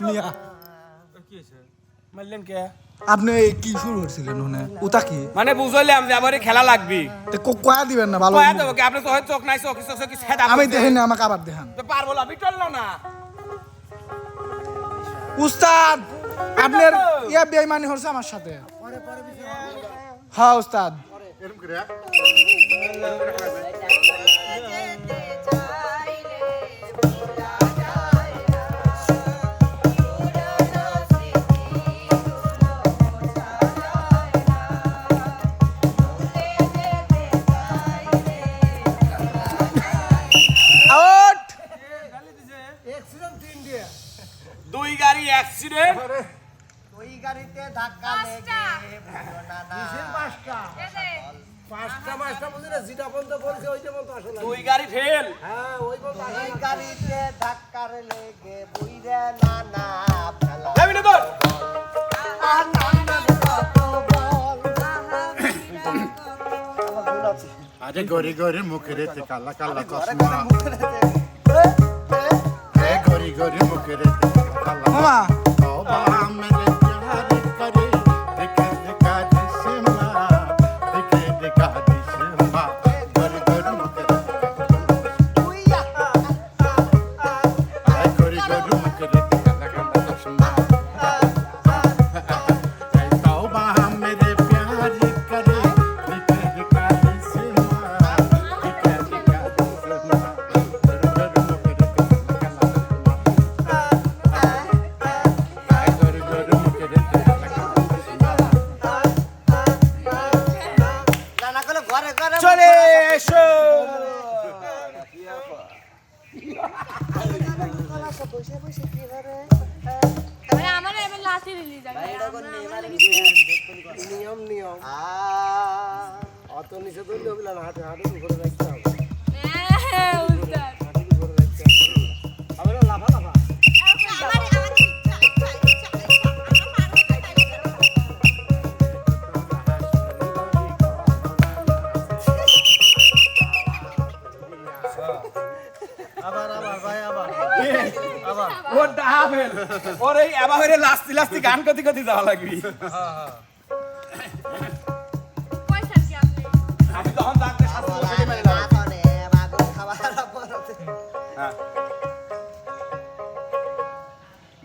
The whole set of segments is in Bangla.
মিয়া কি হয়েছে মারলেন কে আপনি কি শুরু করছিলেন ওখানে ওটা কি মানে বুঝলাম যে আমারে খেলা লাগবে তো কয়া দিবেন না ভালো কয়া দেবো কি আপনি চোখ নাই চোখ কি সেটা আমি দেখি না আমাকে আবার দেখান তো পারবো না বিটল না উস্তাদ আপনার ইয়া বেঈমানি হচ্ছে আমার সাথে হ্যাঁ উস্তাদ আউট দুই গাড়ি অ্যাক্সিডেন্ট ওই গাড়িতে ধাক্কা লেগে পাঁচটা বুঝি না যেটা বন্ধ বলছে ওইটা বন্ধ আসলে দুই গাড়ি ফেল হ্যাঁ ওই বন্ধ ওই গাড়িতে ধাক্কা লেগে বুইরা নানা ফেলা যাবি না তোর আর নানা কত বল আরে গরি গরি মুখের তে কালা কালা চশমা এ গরি গরি মুখের তে কালা মামা ও বাবা মেরে প্যার করে দেখে দেখা দিছে মা দেখে দেখা দিছে মা গরি গরি মুখের বুইয়া এ গরি গরি মুখের তে কালা কালা চশমা এ ও বাবা মেরে প্যার করে দেখে দেখা দিছে মা দেখে দেখা দিছে মা গরি গরি মুখের তে কালা নানা কলে ঘরে ঘরে চলে এসো বসে বসে কি করে মানে আমার এমন লাস্টে রিলিজ আগে নিয়ম নিয়ম আ অত নিচে ধরলে হবে না হাতে হাতে উপরে রাখতে হবে হ্যাঁ উস্তাদ হাতে উপরে রাখতে হবে আবার লাফা লাফা আবার আবার ভাই আবার আবার ও ডাহা ফেল ওর এই এবারে লাস্তি লাস্তি গান কতি কতি যাওয়া লাগবি পয়সা কি আপনি আমি তখন ডাকতে শাস্তি করে মেরে দাও করে বাগো খাবার পরতে হ্যাঁ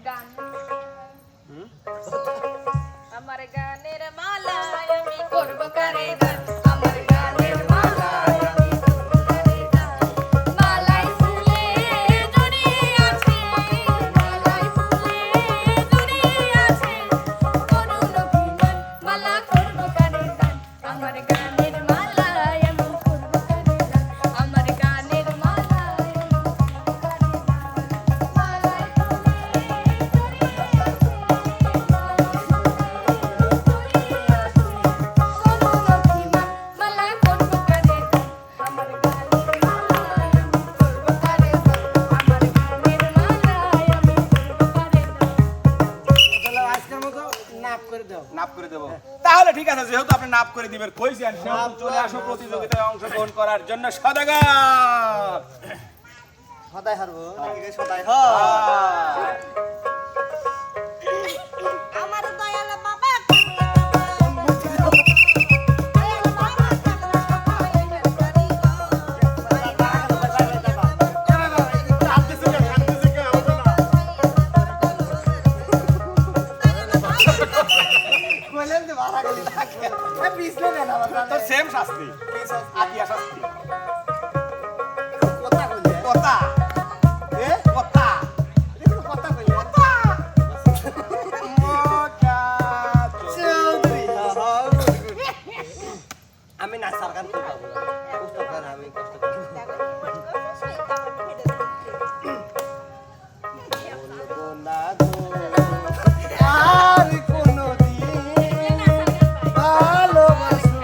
গান আমার গানের মালা আমি করব কারে গান আমার গানের মালা আমি করব কারে গান মালাই ফুলে জড়িয়ে আছে মালাই ফুলে জড়িয়ে আছে করুণ অভিমান মালা করব কারে গান আমার গানের মালা আমি করব কারে গান আমার গানের মালা আমি করব কারে গান মালাই তাহলে আজকের মতো নাপ করে দাও নাপ করে দেবো তাহলে ঠিক আছে যেহেতু আপনি নাপ করে দিবেন কইছেন সেহেতু চলে আসো প্রতিযোগিতায় অংশগ্রহণ করার জন্য সদাগর সদাই হারবো নাকি সদাই হ আমার দয়াল বাবা বলেন যে ভাড়া গলি থাকে পিছলে দেন আমার তোর সেম শাস্তি আকিয়া শাস্তি কথা কইলে কথা এ কথা দেখো কথা কইলে চৌধুরী আমি না সরকার কই পাবো কষ্ট করে আমি কষ্ট করি বলবো না গো আর কোনো দিন ভালোবাসো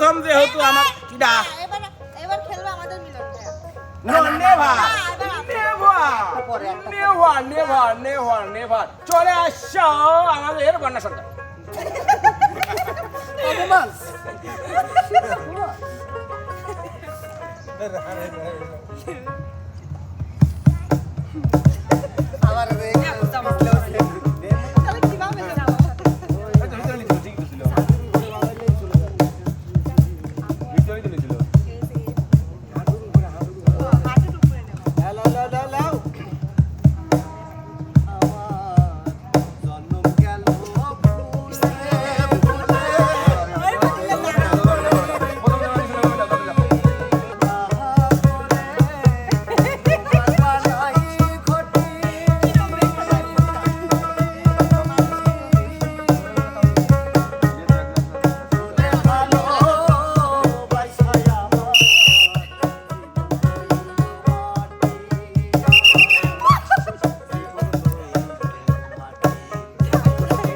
প্রথম যেহেতু আমার কিডা এবার খেলবে আমাদের মিলন ভাইয়া। নেভার চলে আসছো আমাদের বন্যা সরকার। তাহলে কিভাবে যাবে আমার সাথে? হাঁটুর উপরে নেব।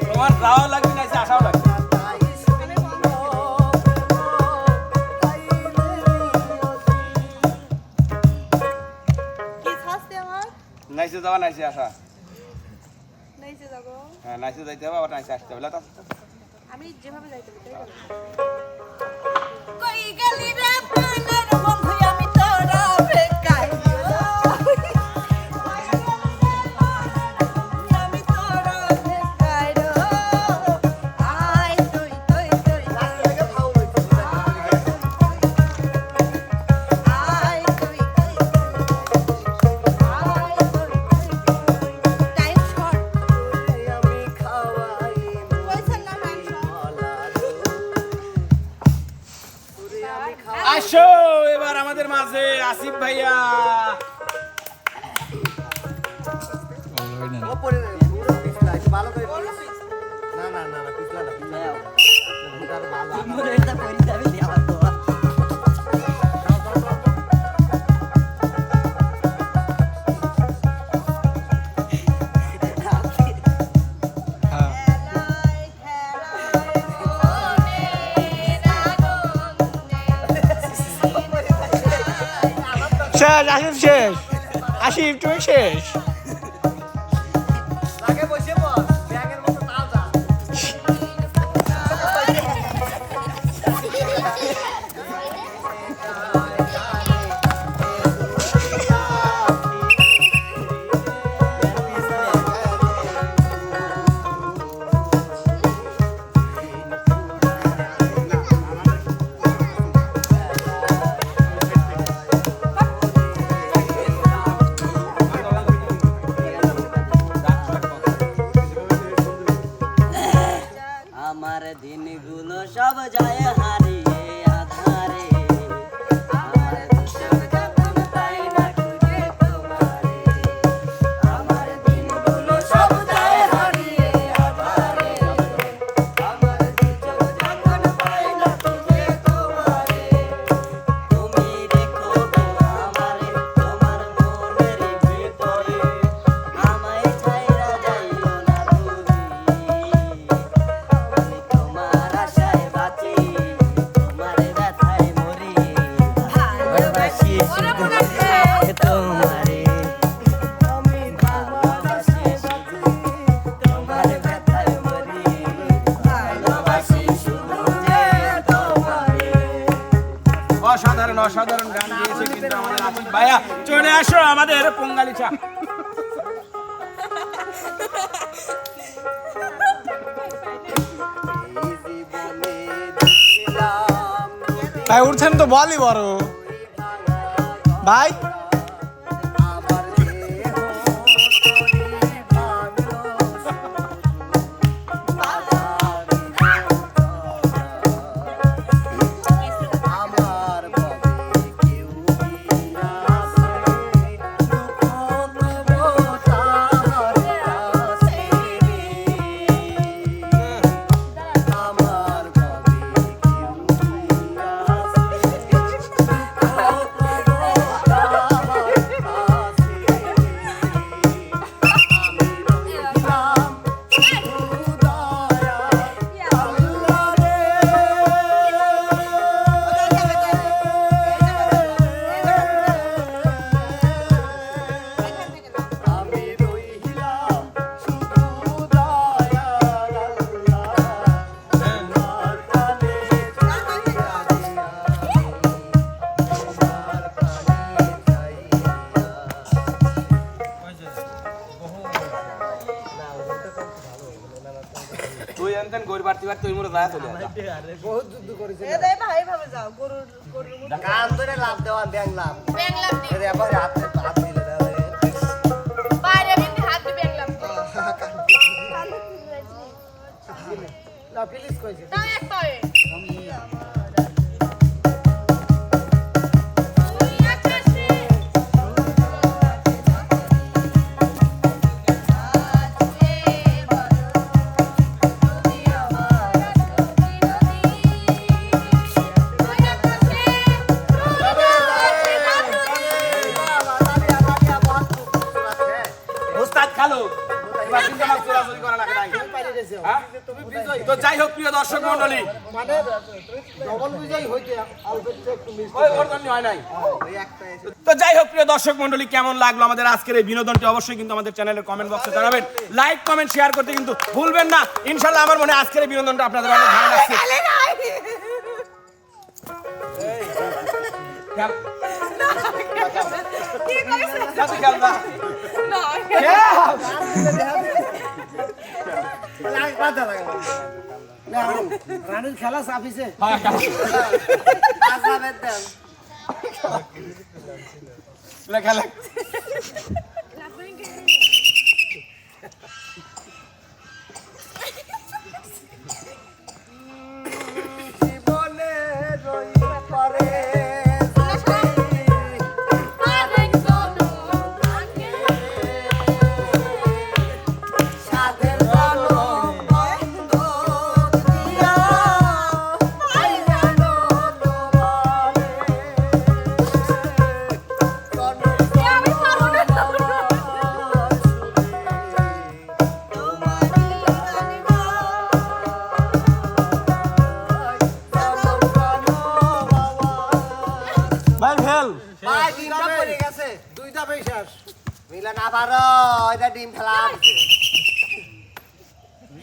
তোমার যাওয়া লাগবে না, আসাও লাগবে। কি শাস্তি আমার? নাইসে যাওয়া, নাইসে আসা। নাইচে যাবো। হ্যাঁ, নাইসে যাইতে হবে, আবার নাইসে আসতে হবে। লতা, আমি যেভাবে যাইতে হবে, তাই বলো। কই গেলি রে প্রাণের বন্ধু, আমি তোরা বেকাই আমি তোরা বেকাই আয় তুই তুই তুই আয় তুই তুই আয় তুই টাইম শর্ট কইছেন না টাইম শর্ট আসো এবার আমাদের মাঝে আসিফ ভাইয়া। ভালো করে না না না না পিছলা না হ্যাঁ খেলায় খেলায় মনের আগুনে শেষ আসিফ শেষ আসিফ তুমি শেষ লাগে বসে বল ব্যাগের মতো নাও যা আমার দিনগুলো সব যায় হারিয়ে আধারে আমার দুঃখ যখন পাই না খুঁজে তোমারে আমার দিনগুলো সব যায় হারিয়ে আধারে আমার দুঃখ যখন পাই না খুঁজে তোমারে তুমি রেখো গো আমারে তোমার মনের ভিতরে আমায় ছাইরা যাইও না তুমি আমি তোমার আশায় বাঁচি তোমার ব্যথায় মরি ভালোবাসি শুধু তোমারে আমি ভালোবাসি শুধু তোমার ব্যথায় মরি ভালোবাসি শুধু যে তোমারে অসাধারণ অসাধারণ গান গিয়েছে কিন্তু আমাদের আসিফ ভাইয়া। চলে আসো আমাদের পঙ্গালি চা। ভাই উঠছেন তো বলই বড় ভাই আমার কবে কেউ আসে দুঃখ তার কাছে আমার কবে কেউ আসে দুঃখ তার এবার তুই মোরে যায় চলে যা বহুত যুদ্ধ করেছে এ দে ভাই ভাবে যাও গরুর মুখ কান ধরে লাভ দেওয়া ব্যাং লাভ ব্যাংলাম দি এর আবার হাতে হাত দিলে দাও বাইরে বিন্দু হাত দি ব্যাংলাম না প্লিজ কইছে দাও এক পায়ে ওস্তাদ খালো এবার কিন্তু আমার চোরাচুরি করা লাগে নাই হ্যাঁ? তো যাই হোক প্রিয় দর্শক মণ্ডলী মানে ডবল বিজয় হইতে আলবেটটা একটু মিস ওই ওর জন্য হয় নাই তো যাই হোক প্রিয় দর্শক মণ্ডলী কেমন লাগলো আমাদের আজকের এই বিনোদনটি অবশ্যই কিন্তু আমাদের চ্যানেলের কমেন্ট বক্সে জানাবেন লাইক কমেন্ট শেয়ার করতে কিন্তু ভুলবেন না ইনশাআল্লাহ আমার মনে হয় আজকের এই বিনোদনটা আপনাদের অনেক ভালো লাগছে খেল। কি কইছ যাতে খেল না। না লাগ বাধা লাগে না রানীর খেলা সাফিছে হ্যাঁ, খেল। আজাবের দেন লে, খেলে। জীবনে রই পরে আরেক জনম থাকে সাধের জনম বন্ধ দিয়া আই জানো তোমারে আমি পারবো না ভাই ফেল ভাই ডিমটা পড়ে গেছে দুইটা পয়সাস মিলা না পারো এটা ডিম ফেলা আছে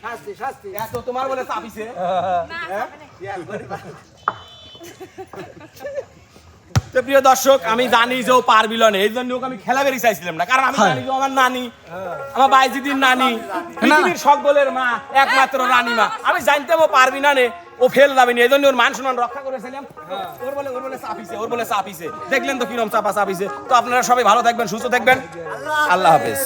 শাস্তি শাস্তি এত তোমার বলে চাপিছে তো প্রিয় দর্শক আমি জানি যে ও পারবিল না এই জন্য ওকে আমি খেলা বেরিয়ে চাইছিলাম না কারণ আমি জানি যে ও আমার নানি আমার বাইজিদির নানি পৃথিবীর সকলের মা একমাত্র রানী মা আমি জানতাম ও পারবি না নে ও ফেল যাবে না এই জন্য ওর মান সম্মান রক্ষা করেছিলাম ওর বলে চাপিছে দেখলেন তো কিরম চাপা চাপিছে তো আপনারা সবাই ভালো থাকবেন সুস্থ থাকবেন আল্লাহ হাফেজ